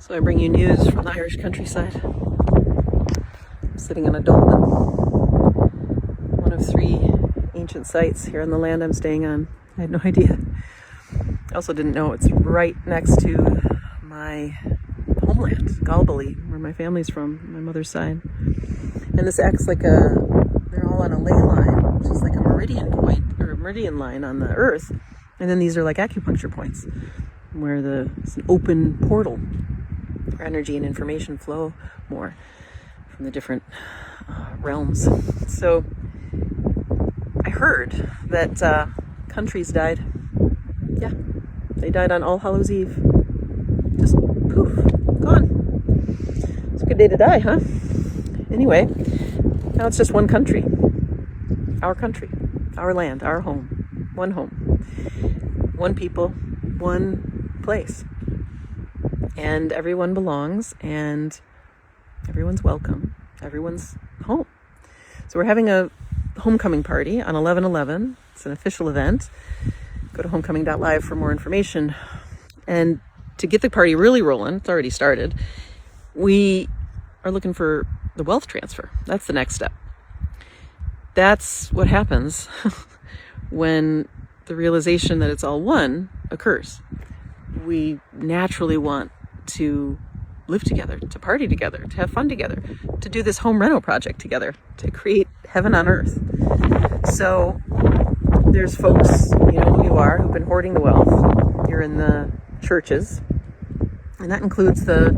So I bring you news from the Irish countryside. I'm sitting on a dolmen, one of 3 ancient sites here on the land I'm staying on. I had no idea. I also didn't know it's right next to my homeland, Galbally, where my family's from, my mother's side. And this acts like they're all on a ley line, which is like a meridian point, or a meridian line on the earth. And then these are like acupuncture points, where it's an open portal for energy and information flow more from the different realms. So I heard that countries died. Yeah, they died on All Hallows Eve. Just poof, gone. It's a good day to die, huh? Anyway, now it's just one country, our land, our home, one people, one place. And everyone belongs, and everyone's welcome. Everyone's home. So we're having a homecoming party on 11/11. It's an official event. Go to homecoming.live for more information. And to get the party really rolling, it's already started, we are looking for the wealth transfer. That's the next step. That's what happens when the realization that it's all one occurs. We naturally want to live together, to party together, to have fun together, to do this home reno project together, to create heaven on earth. So there's folks, you know who you are, who've been hoarding the wealth. You're in the churches, and that includes the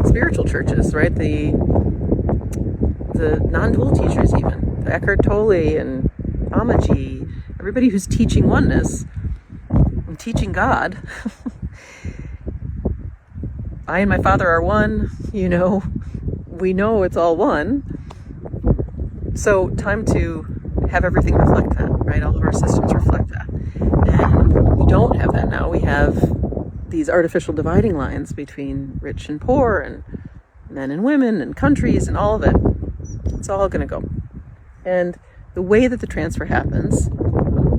spiritual churches, right? The non-dual teachers even, the Eckhart Tolle and Amaji, everybody who's teaching oneness and teaching God. I and my Father are one, we know it's all one. So time to have everything reflect that, right? All of our systems reflect that. And we don't have that now. We have these artificial dividing lines between rich and poor, and men and women, and countries, and all of it. It's all going to go. And the way that the transfer happens,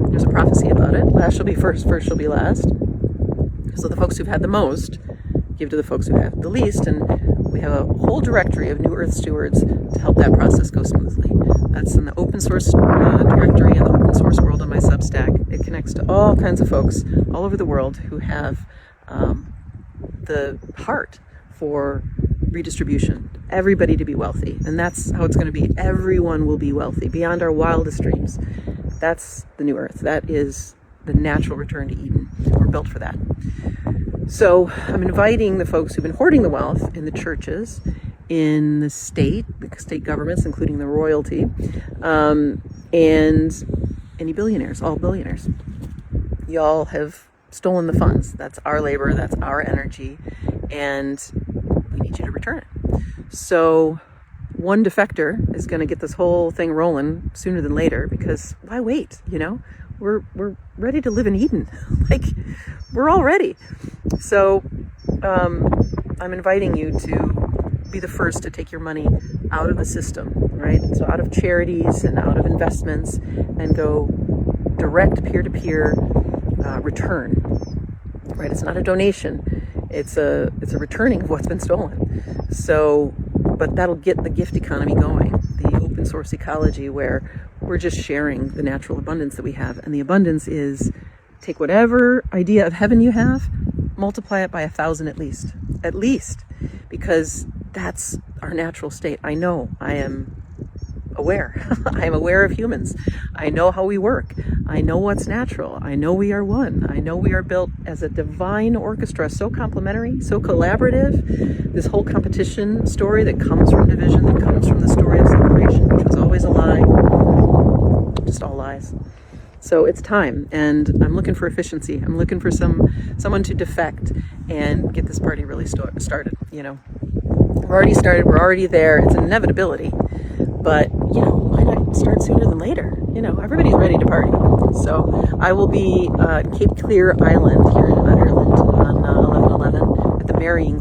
there's a prophecy about it. Last shall be first, first shall be last. So the folks who've had the most give to the folks who have the least, and we have a whole directory of new earth stewards to help that process go smoothly. That's in the open source directory in the open source world on my Substack. It connects to all kinds of folks all over the world who have the heart for redistribution, everybody to be wealthy. And that's how it's going to be. Everyone will be wealthy beyond our wildest dreams. That's the new earth. That is the natural return to Eden. We're built for that. So I'm inviting the folks who've been hoarding the wealth in the churches, in the state governments, including the royalty, and any billionaires, all billionaires. Y'all have stolen the funds. That's our labor, that's our energy, and we need you to return it. So one defector is going to get this whole thing rolling sooner than later, because why wait? We're ready to live in Eden. Like, we're all ready. So I'm inviting you to be the first to take your money out of the system, right? So out of charities and out of investments, and go direct peer-to-peer return, right? It's not a donation. It's a returning of what's been stolen. So, but that'll get the gift economy going, the open source ecology, where we're just sharing the natural abundance that we have. And the abundance is, take whatever idea of heaven you have, multiply it by 1,000 at least, because that's our natural state. I know, I am aware. I am aware of humans. I know how we work. I know what's natural. I know we are one. I know we are built as a divine orchestra, so complementary, so collaborative. This whole competition story that comes from division, that comes from the story of separation, which was always a lie, just all lies. So it's time, and I'm looking for efficiency. I'm looking for someone to defect and get this party really started. We're already started. We're already there. It's an inevitability, but why not start sooner than later? Everybody's ready to party. So I will be Cape Clear Island here in Ireland on 11/11 at the Marrying